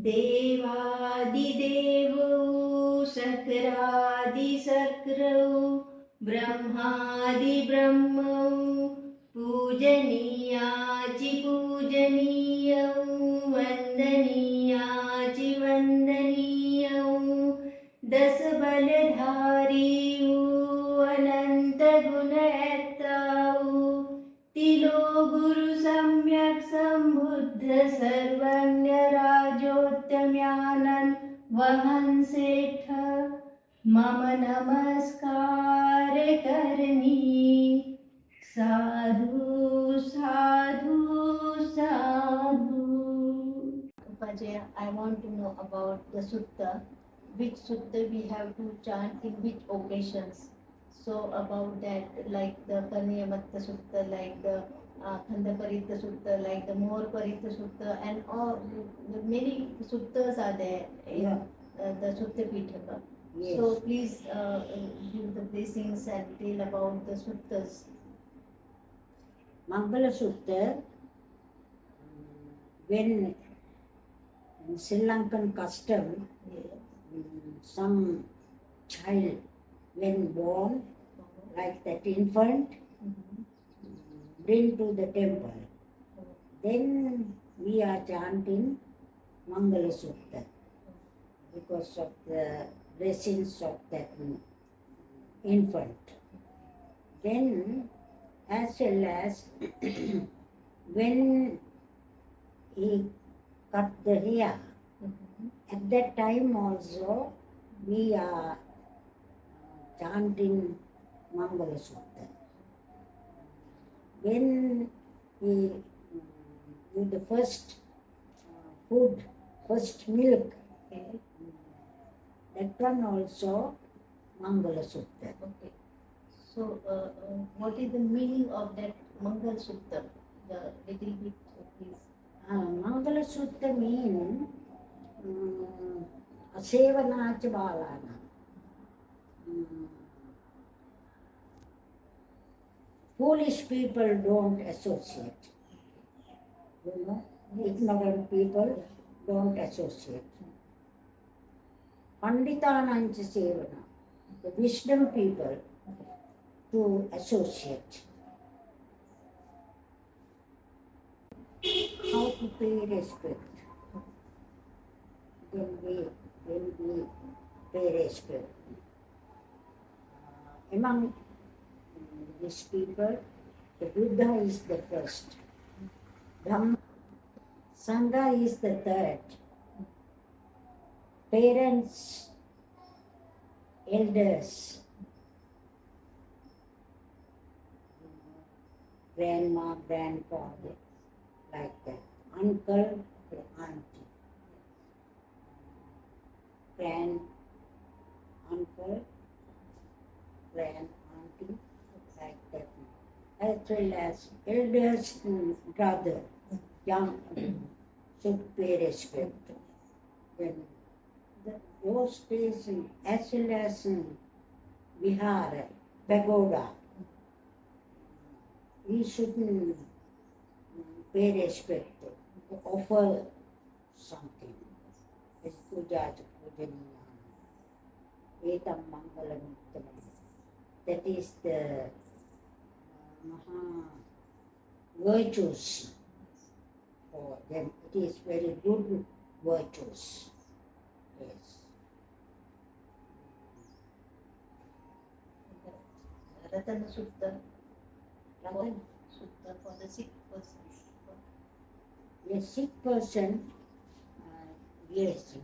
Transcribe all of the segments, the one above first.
देवादिदेवौ सकरादिसक्रौ ब्रह्मादिब्रह्मौ पूजनीयाचि पूजनीयौ वन्दनीयाचि वन्दनीयौ दस बलधारीऊ अनंत गुणयत्राऊ तिलो गुरु सम्यक संबुद्ध सर्वज्ञ राजोत्तम्यानंद वहन सेठ मम नमस्कार करनी साधु साधु साधु. Upajaya, I want to know about the sutta. Which sutta we have to chant in which occasions? So about that, like the Karniyamatta Sutta, like the Khandaparitta Sutta, like the Morparitta Sutta, and all the many suttas are there in the Sutta Pitaka. Yes. So please give the blessings and tell about the suttas. Mangala Sutta, when in Sri Lankan custom, some child when born, like that infant, bring to the temple. Then we are chanting Mangala Sutta because of the blessings of that infant. Then as well as when he cut the hair, at that time also we are chanting Mangala Sutta. When he give the first food, first milk, that one also Mangala Sutta. Okay. So, what is the meaning of that Mangal Sutta? The little bit, please. Mangala Sutta means Asevanacha Balana. Foolish people don't associate. You know, ignorant people don't associate. Panditanancha Sevana, the wisdom people to associate. How to pay respect. When we pay respect. Among these people, the Buddha is the first. Dhamma, Sangha is the third. Parents, elders, grandma, grandfather, like that. Uncle, auntie. Grand-uncle, grand-auntie, like that. As well as elders, brother, young, should pay respect. Then those days, as well as Vihara, pagoda, we should pay respect, offer something. Puja Pujaniya, Etam Mangalam Uttamam. That is the Maha virtues for them. It is very good virtues. Yes. Ratana Sutta. Ratana Sutta for the sick persons. A sick person, yes.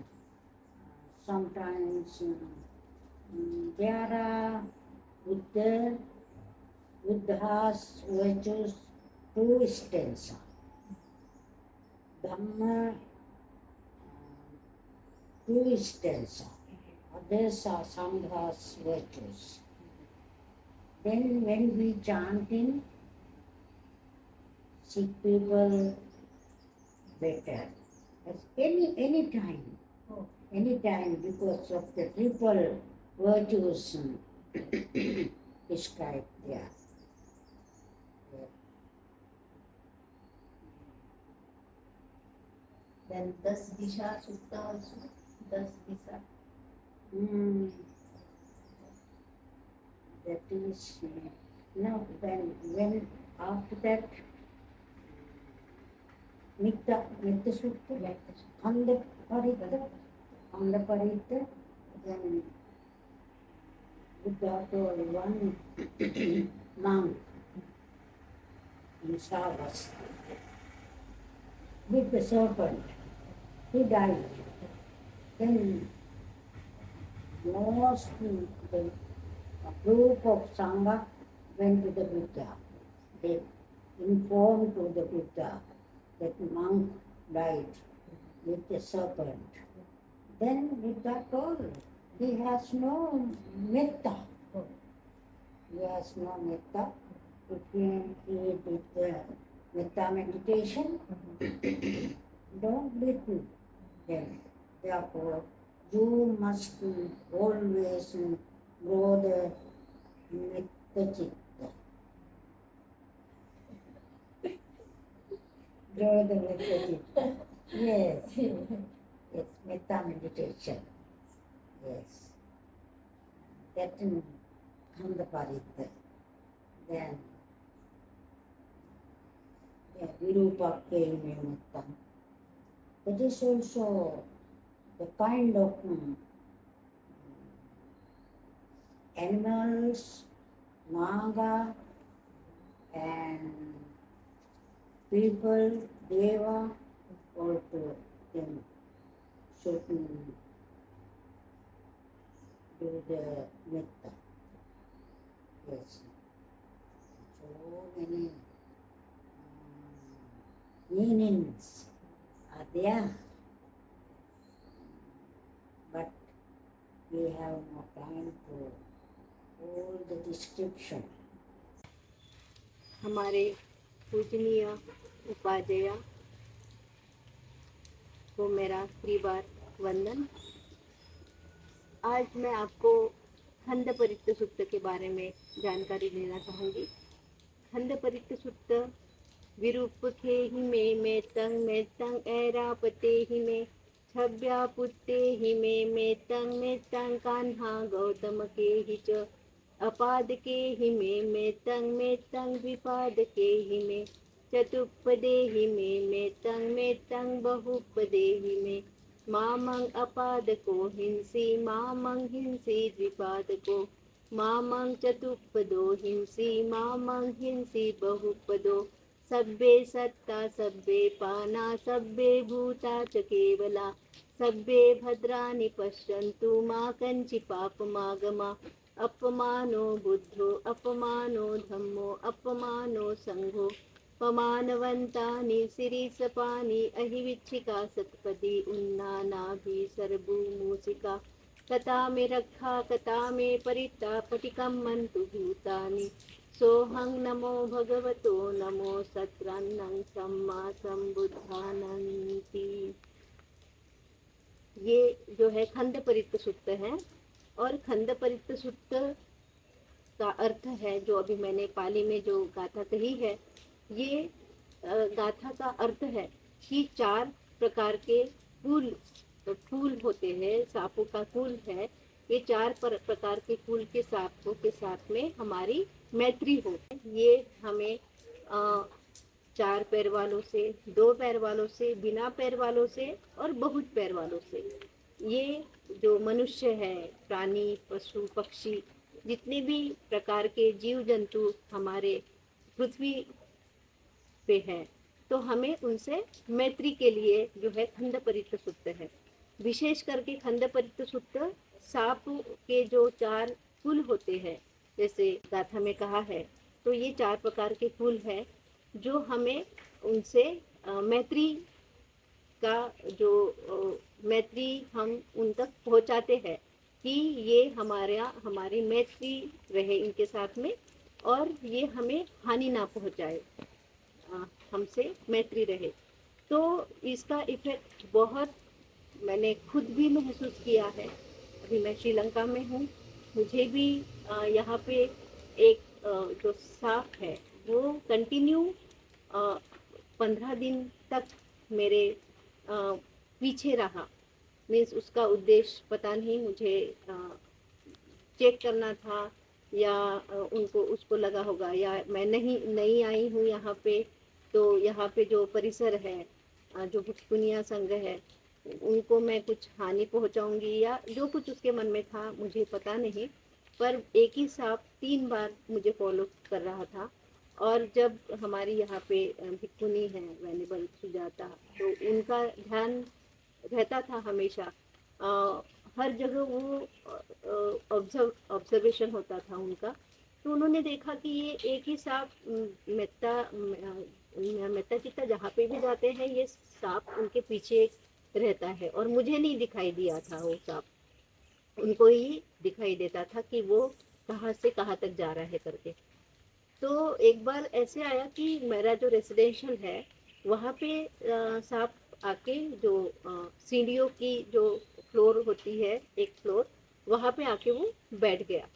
Sometimes there are Buddha's virtues two stanza. Dhamma two stanza. Others are Sangha's virtues. Then when we chanting, sick people better. Any time. Anytime, because of the triple virtues described there. Then 10 Disha Sutta also. 10 Disha. Mm, that is no. When after that, Mitta Sutta, Anda Parita, then Buddha told one monk in Savas with the serpent. He died. Then most the group of Sangha went to the Buddha. They informed to the Buddha that monk died with the serpent. Then Buddha told he has no metta. He has no metta. If he did the metta meditation, don't listen them. Therefore, you must always grow the metta chitta. Grow the metta chitta. Yes, yes, metta meditation. Yes. That Khandaparita. Then Virupakke Nimittam. That is also the kind of animals, naga, and people, deva, also then should do the metta. Yes. So many meanings are there, but we have no time for all the description. हमारे पूजनीय उपाध्याय को मेरा त्रिवार वंदन। आज मैं आपको खंडपरित्त सुत्त के बारे में जानकारी देना चाहूँगी। खंडपरित्त सुत्त विरूपखे हि मे तंग ऐरापते हि मे छव्या पुत्ते हि मे तंग कान्हा गौतम के हि च अपादके हि मे तंग विपादके हि मे चतुष्पदे हि मे तंग बहुपदे हि मे मामं अपादको हिंसी मामं हिंसी द्विपादको मामं चतुष्पदो हिंसी मामं हिंसी बहुपदो सब्बे सत्ता सब्बे पाना सब्बे भूता च केवला सब्बे भद्राणि पश्यन्तु मा कञ्चि पापमागमा अपमानो बुद्धो अपमानो धम्मो अपमानो संघो पमानवन्तानि सिरिसपानि अहिविच्छिका सत्पदी उन्नानाभि सर्वमूसिका कथा में रक्षा कथा में परिता पटिकं मन्तु भूतानि सोहं नमो भगवतो नमो सत्रन्नं सम्मा संबुद्धानन्ति। ये जो है खंडपरित्त सुत्त है, और खंडपरित्त सुत्त का अर्थ है जो अभी मैंने पाली में जो गाथा कही है, ये गाथा का अर्थ है कि 4 प्रकार के फूल होते हैं, सांपों का फूल है। ये 4 प्रकार के फूल के सांपों के साथ में हमारी मैत्री हो। ये हमें 4 पैर वालों से, 2 पैर वालों से, बिना पैर वालों से और बहुत पैर वालों से, ये जो मनुष्य है, प्राणी, पशु, पक्षी, जितने भी प्रकार के जीव जंतु हमारे पृथ्वी पे हैं, तो हमें उनसे मैत्री के लिए जो है खंडपरित्त सुत्त है। विशेष करके खंडपरित्त सुत्त सांप के जो 4 कुल होते हैं, जैसे गाथा में कहा है, तो ये 4 प्रकार के कुल है जो हमें उनसे मैत्री का जो मैत्री हम उन तक पहुंचाते हैं कि ये हमारी मैत्री रहे इनके साथ में, और ये हमें हानि ना पहुंचाए, हमसे मैत्री रहे। तो इसका इफेक्ट बहुत मैंने खुद भी महसूस किया है। अभी मैं श्रीलंका में हूँ, मुझे भी यहाँ पे एक जो सांप है वो कंटिन्यू 15 दिन तक मेरे पीछे रहा। मीन्स उसका उद्देश्य पता नहीं, मुझे चेक करना था या उनको उसको लगा होगा, या मैं नहीं नई आई हूँ यहाँ पे, तो यहाँ पे जो परिसर है, जो भिक्षुनिया संघ है, उनको मैं कुछ हानि पहुँचाऊँगी, या जो कुछ उसके मन में था मुझे पता नहीं। पर एक ही सांप 3 बार मुझे फॉलो कर रहा था। और जब हमारी यहाँ पे भिक्षुनी है वेनेबल सुजाता, तो उनका ध्यान रहता था हमेशा, हर जगह वो ऑब्जर्वेशन होता था उनका। तो उन्होंने देखा कि ये एक ही सांप मेहता चित्ता जहाँ पे भी जाते हैं, ये सांप उनके पीछे रहता है, और मुझे नहीं दिखाई दिया था वो सांप, उनको ही दिखाई देता था कि वो कहाँ से कहाँ तक जा रहा है करके। तो एक बार ऐसे आया कि मेरा जो रेसिडेंशियल है वहाँ पे सांप आके जो सीढ़ियों की जो फ्लोर होती है, एक फ्लोर, वहाँ पे आके वो बैठ गया।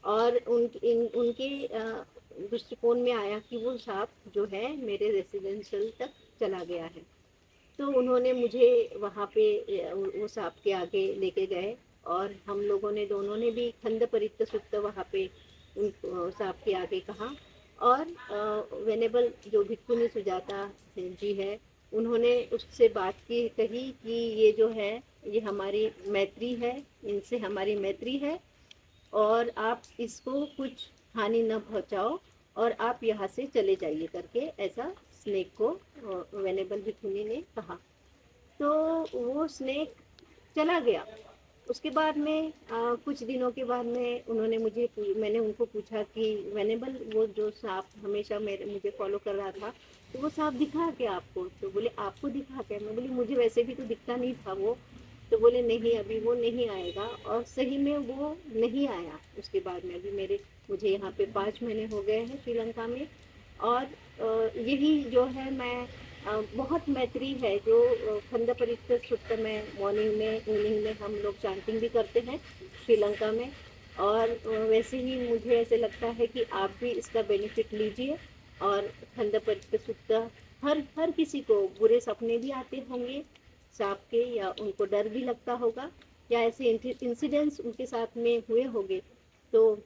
और उनके दृष्टिकोण में आया कि वो सांप जो है मेरे रेसिडेंशियल तक चला गया है। तो उन्होंने मुझे वहाँ पे वो सांप के आगे लेके गए, और हम लोगों ने दोनों ने भी खंड परित्य सुक्त वहाँ पे उन सांप के आगे कहा। और वेनेबल जो भिक्षुनी सुजाता जी है, उन्होंने उससे बात की, कही कि ये जो है ये हमारी मैत्री है, इनसे हमारी मैत्री है, और आप इसको कुछ हानि न पहुंचाओ, और आप यहाँ से चले जाइए करके, ऐसा स्नेक को वेनेबल भिक्षुनी ने कहा। तो वो स्नेक चला गया। उसके बाद में कुछ दिनों के बाद में मैंने उनको पूछा कि वेनेबल, वो जो सांप हमेशा मुझे फॉलो कर रहा था, तो वो सांप दिखा क्या आपको? तो बोले आपको दिखा क्या? मैं बोली मुझे वैसे भी तो दिखता नहीं था वो। तो बोले नहीं, अभी वो नहीं आएगा। और सही में वो नहीं आया। उसके बाद में अभी मुझे यहाँ पे 5 महीने हो गए हैं श्रीलंका में। और यही जो है, मैं बहुत मैत्री है जो खंड परित्य सुक्त में मॉर्निंग में इवनिंग में हम लोग चैंटिंग भी करते हैं श्रीलंका में। और वैसे ही मुझे ऐसे लगता है कि आप भी इसका बेनिफिट लीजिए। और खंड परित्य सुक्त, हर हर किसी को बुरे सपने भी आते होंगे सांप के, या उनको डर भी लगता होगा, या ऐसे इंसिडेंट्स उनके साथ में हुए होंगे, तो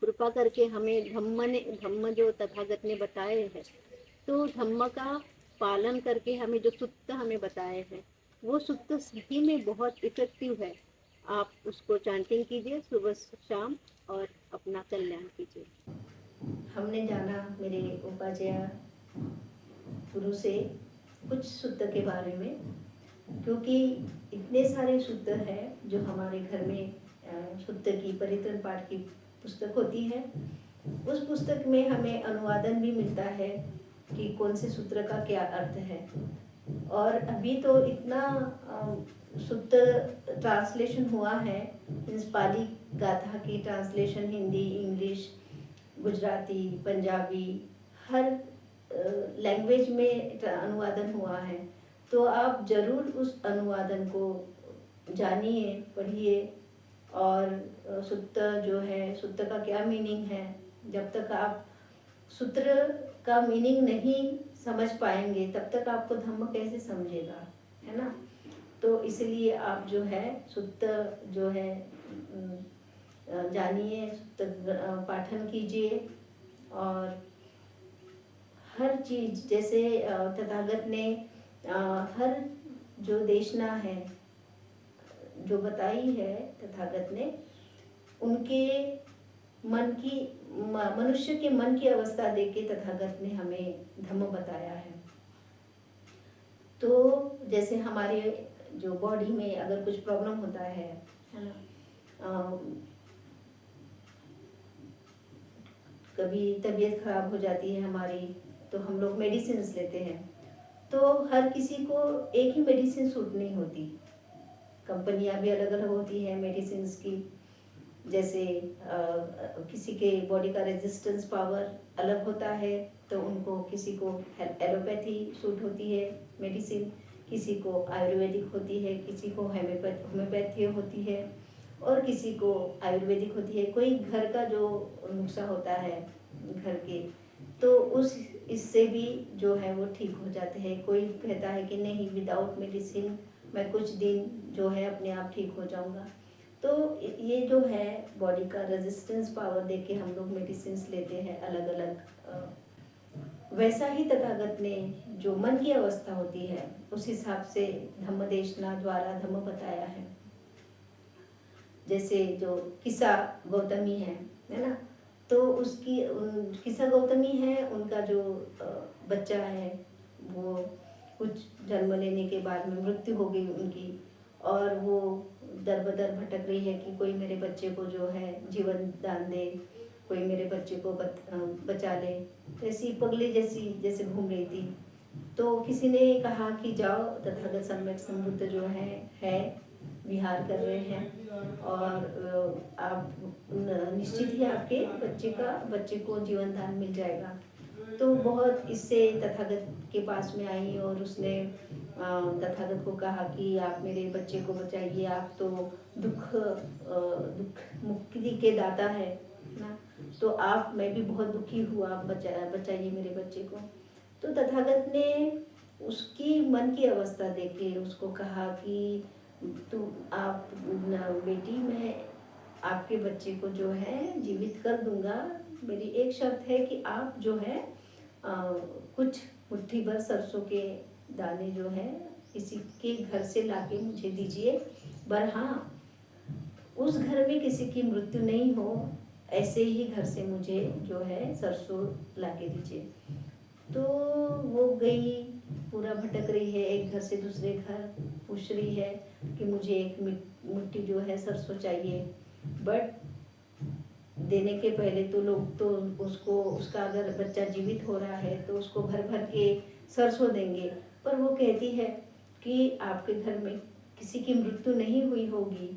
कृपा करके हमें धम्म जो तथागत ने बताए हैं, तो धम्म का पालन करके हमें जो सूत्र हमें बताए हैं, वो सूत्र सही में बहुत इफेक्टिव है। आप उसको चैंटिंग कीजिए सुबह शाम, और अपना कल्याण कीजिए। हमने जाना मेरे उपाध्याय गुरु से कुछ सूत्र के बारे में, क्योंकि इतने सारे सूत्र हैं जो हमारे घर में सूत्र की परित्रण पाठ की पुस्तक होती है। उस पुस्तक में हमें अनुवादन भी मिलता है कि कौन से सूत्र का क्या अर्थ है। और अभी तो इतना सूत्र ट्रांसलेशन हुआ है, मीन्स पाली गाथा की ट्रांसलेशन हिंदी, इंग्लिश, गुजराती, पंजाबी, हर लैंग्वेज में अनुवादन हुआ है। तो आप ज़रूर उस अनुवादन को जानिए, पढ़िए। और सूत्र जो है, सूत्र का क्या मीनिंग है, जब तक आप सूत्र का मीनिंग नहीं समझ पाएंगे तब तक आपको धम्म कैसे समझेगा, है ना। तो इसलिए आप जो है सूत्र जो है जानिए, सूत्र पाठन कीजिए। और हर चीज़ जैसे तथागत ने हर जो देशना है जो बताई है तथागत ने, उनके मन की मनुष्य के मन की अवस्था देख के तथागत ने हमें धम्म बताया है। तो जैसे हमारे जो बॉडी में अगर कुछ प्रॉब्लम होता है ना, कभी तबीयत खराब हो जाती है हमारी, तो हम लोग मेडिसिन लेते हैं। तो हर किसी को एक ही मेडिसिन सूट नहीं होती, कंपनियां भी अलग अलग होती हैं मेडिसिन की। जैसे किसी के बॉडी का रेजिस्टेंस पावर अलग होता है, तो उनको किसी को एलोपैथी सूट होती है मेडिसिन, किसी को आयुर्वेदिक होती है, किसी को होम्योपैथी होती है, और किसी को आयुर्वेदिक होती है। कोई घर का जो नुस्खा होता है घर के, तो उस इससे भी जो है वो ठीक हो जाते हैं। कोई कहता है कि नहीं, विदाउट मेडिसिन मैं कुछ दिन जो है अपने आप ठीक हो जाऊंगा। तो ये जो है बॉडी का रेजिस्टेंस पावर देख के हम लोग मेडिसिन लेते हैं अलग अलग। वैसा ही तथागत ने जो मन की अवस्था होती है उस हिसाब से धम्मदेशना द्वारा धम्म बताया है। जैसे जो किसा गौतमी है ना, तो उसकी किसा गौतमी है, उनका जो बच्चा है वो कुछ जन्म लेने के बाद में मृत्यु हो गई उनकी, और वो दर बदर भटक रही है कि कोई मेरे बच्चे को जो है जीवन दान दे, कोई मेरे बच्चे को बचा ले। ऐसी पगली जैसे घूम रही थी। तो किसी ने कहा कि जाओ, तथागत सम्यक संबुद्ध जो है विहार कर रहे हैं, और आप निश्चित ही आपके बच्चे को जीवन दान मिल जाएगा। तो बहुत इससे तथागत के पास में आई और उसने तथागत को कहा कि आप मेरे बच्चे को बचाइए, आप तो दुख मुक्ति के दाता है ना, तो मैं भी बहुत दुखी हुआ, आप बचाइए मेरे बच्चे को। तो तथागत ने उसकी मन की अवस्था देख के उसको कहा कि आप बेटी, मैं आपके बच्चे को जो है जीवित कर दूंगा, मेरी एक शर्त है कि आप जो है कुछ मुट्ठी भर सरसों के दाने जो है किसी के घर से लाके मुझे दीजिए, पर हाँ उस घर में किसी की मृत्यु नहीं हो, ऐसे ही घर से मुझे जो है सरसों लाके दीजिए। तो वो गई, पूरा भटक रही है, एक घर से दूसरे घर पूछ रही है कि मुझे एक मुट्ठी जो है सरसों चाहिए। बट देने के पहले तो लोग तो उसका अगर बच्चा जीवित हो रहा है तो उसको भर भर के सरसों देंगे, पर वो कहती है कि आपके घर में किसी की मृत्यु नहीं हुई होगी,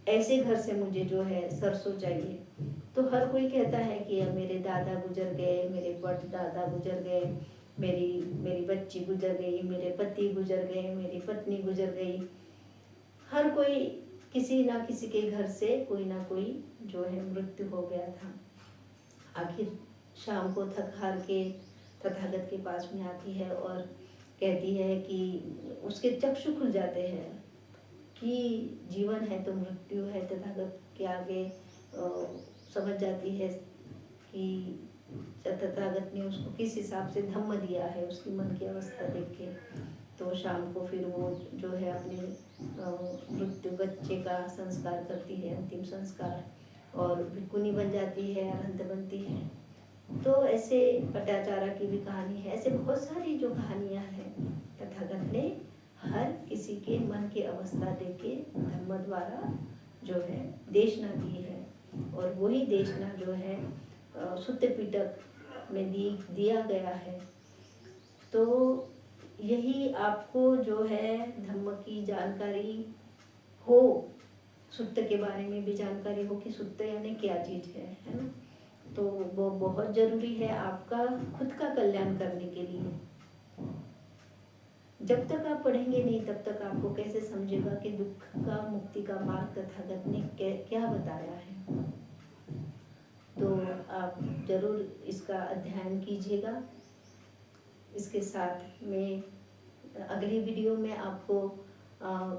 ऐसे घर से मुझे जो है सरसों चाहिए। तो हर कोई कहता है कि अब मेरे दादा गुजर गए, मेरे परदादा गुजर गए, मेरी बच्ची गुजर गई, मेरे पति गुजर गए, मेरी पत्नी गुजर गई। हर कोई किसी ना किसी के घर से कोई ना कोई जो है मृत्यु हो गया था। आखिर शाम को थक हार के तथागत के पास में आती है और कहती है कि उसके चक्षु खुल जाते हैं कि जीवन है तो मृत्यु है। तथागत के आगे समझ जाती है कि तथागत ने उसको किस हिसाब से धम्म दिया है उसकी मन की अवस्था देख के। तो शाम को फिर वो जो है अपने मृत्यु बच्चे का संस्कार करती है, अंतिम संस्कार, और भिक्खुनी बन जाती है, अरहंत बनती है। तो ऐसे पटाचारा की भी कहानी है, ऐसे बहुत सारी जो कहानियाँ हैं तथागत ने हर किसी के मन की अवस्था देख के धर्म द्वारा जो है देशना दी है। और वही देशना जो है सुत्त पिटक में दिया गया है। तो यही आपको जो है धम्म की जानकारी हो, सुत्त के बारे में भी जानकारी हो कि सुत्त यानी क्या चीज़ है ना। तो वो बहुत ज़रूरी है आपका खुद का कल्याण करने के लिए। जब तक आप पढ़ेंगे नहीं तब तक आपको कैसे समझेगा कि दुख का मुक्ति का मार्ग तथागत ने क्या बताया है। तो आप जरूर इसका अध्ययन कीजिएगा। इसके साथ में अगली वीडियो में आपको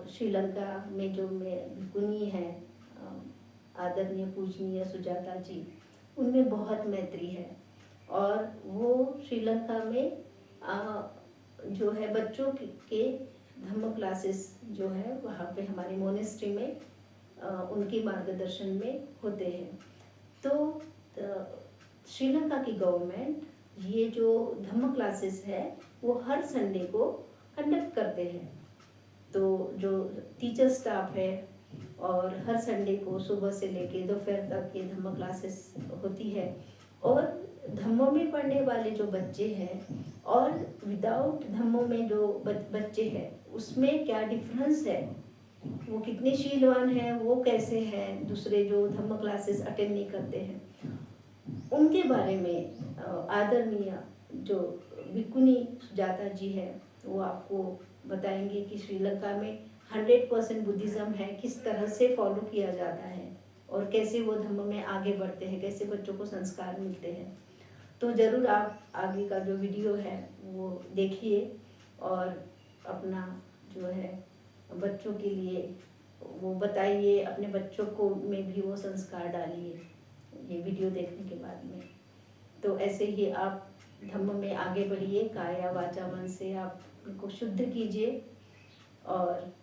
श्रीलंका में जो भिक्खुनी है आदरणीय पूजनीय सुजाता जी, उनमें बहुत मैत्री है, और वो श्रीलंका में जो है बच्चों के धम्म क्लासेस जो है वहाँ पे हमारे मोनेस्ट्री में उनके मार्गदर्शन में होते हैं। तो श्रीलंका की गवर्नमेंट ये जो धम्म क्लासेस है वो हर संडे को कंडक्ट करते हैं। तो जो टीचर स्टाफ है और हर संडे को सुबह से लेके दोपहर तक ये धम्म क्लासेस होती है। और धम्मों में पढ़ने वाले जो बच्चे हैं और विदाउट धम्मों में जो बच्चे हैं उसमें क्या डिफरेंस है, वो कितने शीलवान हैं, वो कैसे हैं दूसरे जो धम्म क्लासेस अटेंड नहीं करते हैं, उनके बारे में आदरणीय जो भिक्खुनी सुजाता जी है वो आपको बताएंगे कि श्रीलंका में 100% बुद्धिज़्म है, किस तरह से फॉलो किया जाता है और कैसे वो धम्म में आगे बढ़ते हैं, कैसे बच्चों को संस्कार मिलते हैं। तो ज़रूर आप आगे का जो वीडियो है वो देखिए और अपना जो है बच्चों के लिए वो बताइए, अपने बच्चों को में भी वो संस्कार डालिए ये वीडियो देखने के बाद में। तो ऐसे ही आप धम्म में आगे बढ़िए, काया वाचा मन से आप उनको शुद्ध कीजिए और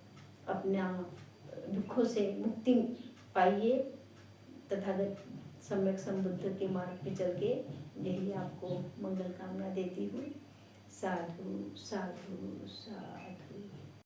अपना दुखों से मुक्ति पाइए, तथागत सम्यक संबुद्ध के मार्ग पे चल के यही आपको मंगल कामना देती हूँ। साधु साधु साधु।